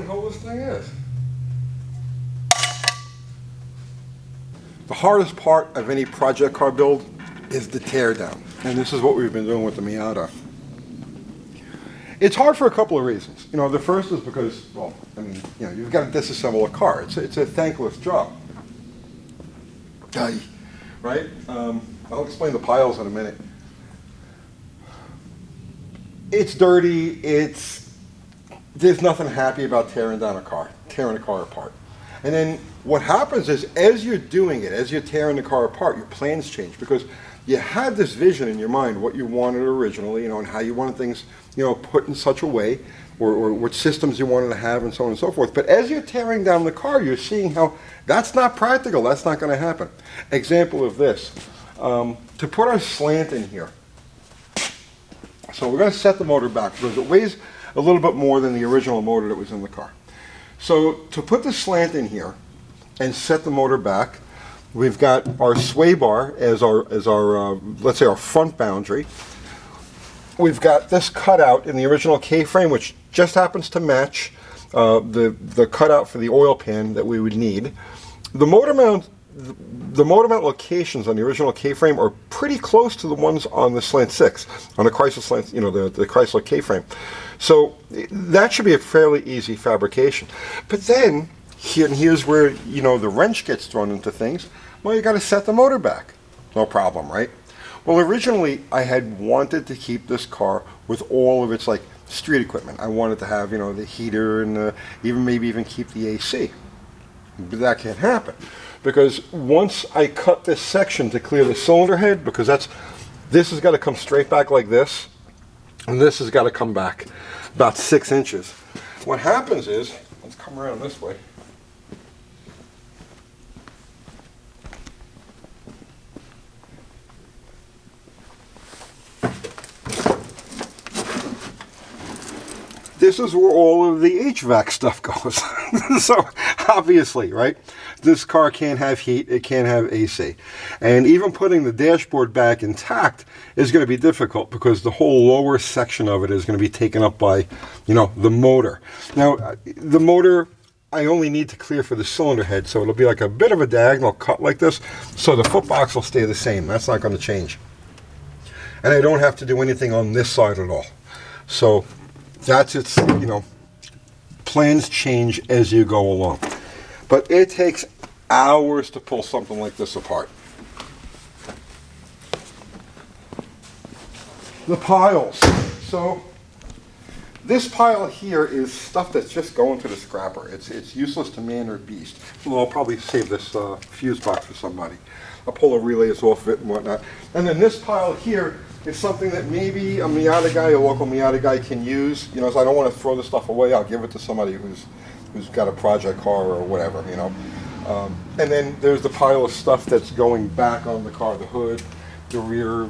the hell this thing is. The hardest part of any project car build is the teardown. And this is what we've been doing with the Miata. It's hard for a couple of reasons. You know, the first is because, well, I mean, you know, you've got to disassemble a car. It's a thankless job. Right? I'll explain the piles in a minute. It's dirty. There's nothing happy about tearing down a car, tearing a car apart. And then what happens is, as you're doing it, as you're tearing the car apart, your plans change because you had this vision in your mind, what you wanted originally, you know, and how you wanted things, you know, put in such a way, or what systems you wanted to have, and so on and so forth. But as you're tearing down the car, you're seeing how that's not practical. That's not going to happen. Example of this: to put our slant in here. So we're going to set the motor back because it weighs a little bit more than the original motor that was in the car. So to put the slant in here and set the motor back, we've got our sway bar as our let's say our front boundary. We've got this cutout in the original K-frame, which just happens to match the cutout for the oil pan that we would need. The motor mount locations on the original K-frame are pretty close to the ones on the Slant Six, on the Chrysler Slant, you know, the Chrysler K-frame. So that should be a fairly easy fabrication. But then, here's where, you know, the wrench gets thrown into things. Well, you got to set the motor back. No problem, right? Well, originally I had wanted to keep this car with all of its like street equipment. I wanted to have, you know, the heater and maybe even keep the AC. But that can't happen because once I cut this section to clear the cylinder head, because this has got to come straight back like this, and this has got to come back about 6 inches. What happens is, let's come around this way. This is where all of the HVAC stuff goes. So obviously, right, this car can't have heat, it can't have AC. And even putting the dashboard back intact is going to be difficult because the whole lower section of it is going to be taken up by, you know, the motor. Now, the motor, I only need to clear for the cylinder head, so it'll be like a bit of a diagonal cut like this, so the foot box will stay the same. That's not going to change. And I don't have to do anything on this side at all. So that's its, you know, plans change as you go along. But it takes hours to pull something like this apart. The piles. So this pile here is stuff that's just going to the scrapper. It's useless to man or beast. Well, I'll probably save this fuse box for somebody. I'll pull the relays off of it and whatnot. And then this pile here is something that maybe a Miata guy, a local Miata guy can use. You know, so I don't want to throw this stuff away. I'll give it to somebody who's got a project car or whatever, you know. And then there's the pile of stuff that's going back on the car, the hood, the rear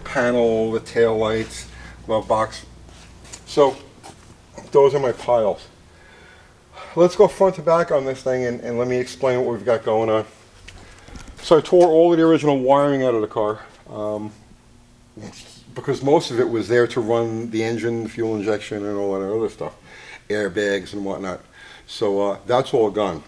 panel, the tail lights, glove box. So those are my piles. Let's go front to back on this thing and let me explain what we've got going on. So I tore all of the original wiring out of the car because most of it was there to run the engine, fuel injection, and all that other stuff, airbags and whatnot. So that's all gone.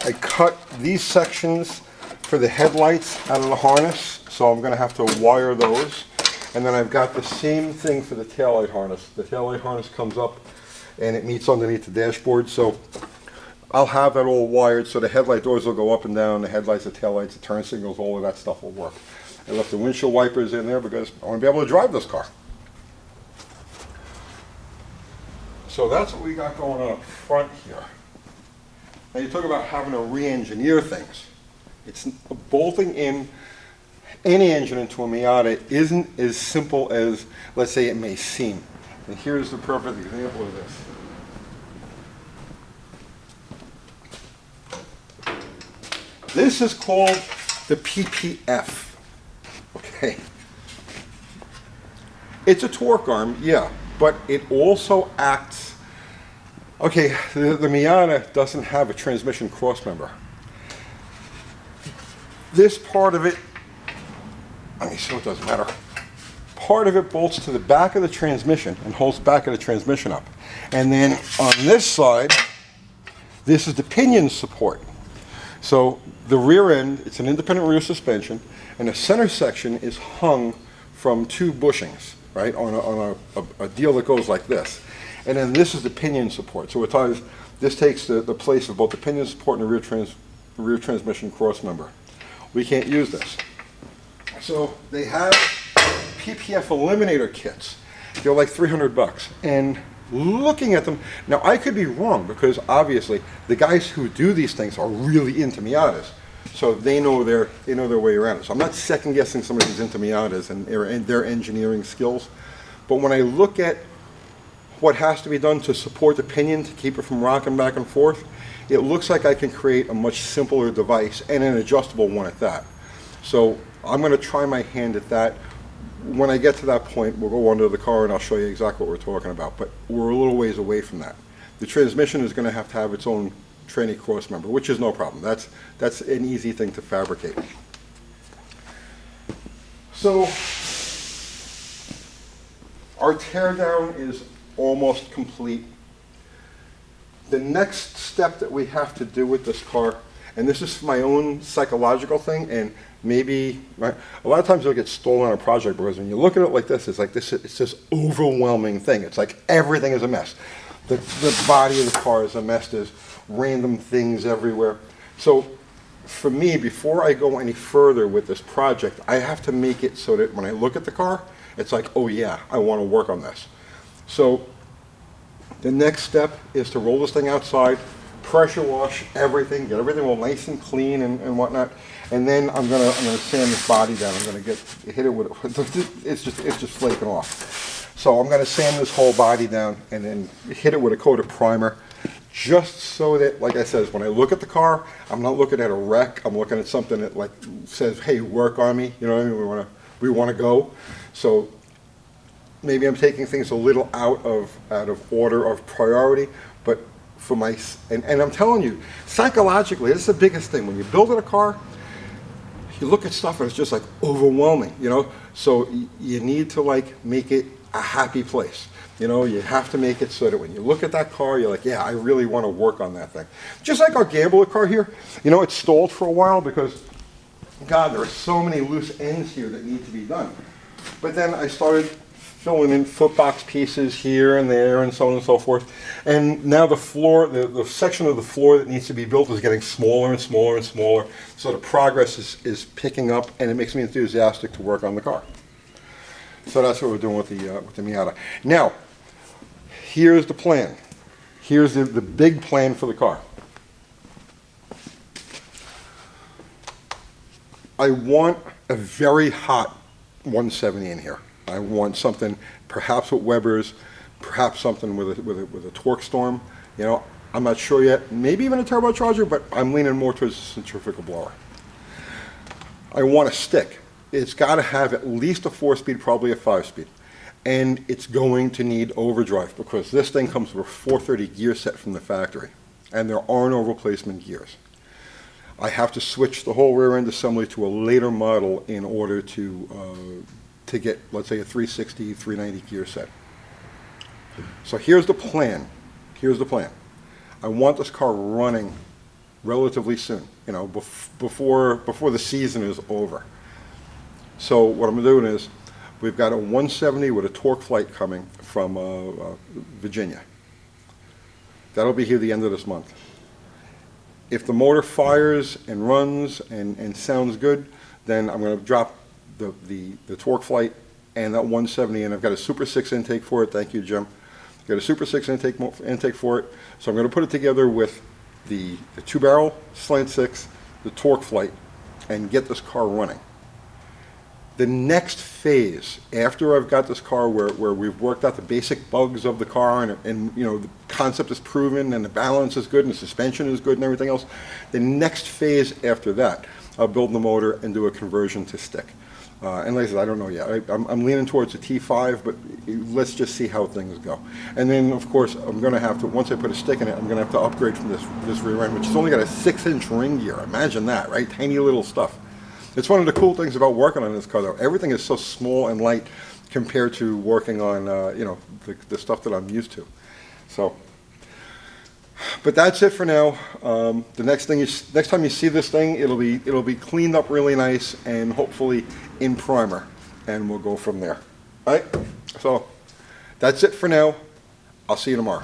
I cut these sections for the headlights out of the harness, so I'm going to have to wire those. And then I've got the same thing for the taillight harness. The taillight harness comes up and it meets underneath the dashboard, so I'll have that all wired so the headlight doors will go up and down, the headlights, the taillights, the turn signals, all of that stuff will work. I left the windshield wipers in there because I want to be able to drive this car. So that's what we got going on up front here. Now you talk about having to re-engineer things. It's bolting in any engine into a Miata isn't as simple as, let's say, it may seem. And here's the perfect example of this. This is called the PPF. Okay. It's a torque arm, yeah, but it also acts. Okay, the Miata doesn't have a transmission crossmember. This part of it, I mean, so it doesn't matter. part of it bolts to the back of the transmission and holds the back of the transmission up. And then on this side, this is the pinion support. So the rear end, it's an independent rear suspension, and the center section is hung from two bushings, right, on a deal that goes like this. And then this is the pinion support. So this takes the place of both the pinion support and the rear transmission cross member. We can't use this. So they have PPF eliminator kits. They're like $300. And looking at them, now I could be wrong because obviously the guys who do these things are really into Miatas. So they know their way around it. So I'm not second guessing somebody who's into Miatas and their engineering skills. But when I look at what has to be done to support the pinion to keep it from rocking back and forth, it looks like I can create a much simpler device and an adjustable one at that. So I'm going to try my hand at that. When I get to that point, we'll go under the car and I'll show you exactly what we're talking about. But we're a little ways away from that. The transmission is going to have its own tranny cross member, which is no problem. That's an easy thing to fabricate. So our teardown is almost complete. The next step that we have to do with this car, and this is my own psychological thing, and maybe, right, a lot of times it'll get stolen on a project because when you look at it like this, it's like this, it's this overwhelming thing. It's like everything is a mess. The body of the car is a mess. There's random things everywhere. So for me, before I go any further with this project, I have to make it so that when I look at the car, it's like, oh yeah, I want to work on this. So the next step is to roll this thing outside, pressure wash everything, get everything all nice and clean and whatnot. And then I'm gonna sand this body down. I'm gonna hit it with it's just flaking off. So I'm gonna sand this whole body down and then hit it with a coat of primer, just so that, like I said, when I look at the car, I'm not looking at a wreck. I'm looking at something that like says, "Hey, work on me." You know what I mean? We wanna go. So maybe I'm taking things a little out of order of priority, but for my and I'm telling you, psychologically, this is the biggest thing when you build a car. You look at stuff and it's just like overwhelming, you know? So you need to like make it a happy place. You know, you have to make it so that when you look at that car, you're like, yeah, I really want to work on that thing. Just like our Gambler car here, you know, it stalled for a while because, God, there are so many loose ends here that need to be done. But then I started filling in footbox pieces here and there and so on and so forth. And now the floor, the section of the floor that needs to be built is getting smaller and smaller and smaller. So the progress is picking up and it makes me enthusiastic to work on the car. So that's what we're doing with the Miata. Now, here's the plan. Here's the big plan for the car. I want a very hot 170 in here. I want something, perhaps with Weber's, perhaps something with a torque storm. You know, I'm not sure yet. Maybe even a turbocharger, but I'm leaning more towards a centrifugal blower. I want a stick. It's got to have at least a 4-speed, probably a 5-speed. And it's going to need overdrive because this thing comes with a 430 gear set from the factory. And there are no replacement gears. I have to switch the whole rear end assembly to a later model in order to get, let's say, a 360, 390 gear set. So here's the plan. Here's the plan. I want this car running relatively soon, you know, before the season is over. So what I'm doing is, we've got a 170 with a torque flight coming from Virginia. That'll be here the end of this month. If the motor fires and runs and sounds good, then I'm going to drop the torque flight and that 170, and I've got a Super 6 intake for it. Thank you, Jim. I've got a Super 6 intake for it. So I'm going to put it together with the 2-barrel Slant Six, the torque flight, and get this car running. The next phase, after I've got this car where we've worked out the basic bugs of the car and you know, the concept is proven and the balance is good and the suspension is good and everything else, the next phase after that, I'll build the motor and do a conversion to stick. And like I said, I don't know yet. I'm leaning towards a T5, but let's just see how things go. And then, of course, I'm going to have to, once I put a stick in it, I'm going to have to upgrade from this rear end, which has only got a 6-inch ring gear. Imagine that, right? Tiny little stuff. It's one of the cool things about working on this car, though. Everything is so small and light compared to working on, you know, the stuff that I'm used to. So, but that's it for now. The next thing is, next time you see this thing, it'll be cleaned up really nice and hopefully in primer, and we'll go from there. All right. So that's it for now. I'll see you tomorrow.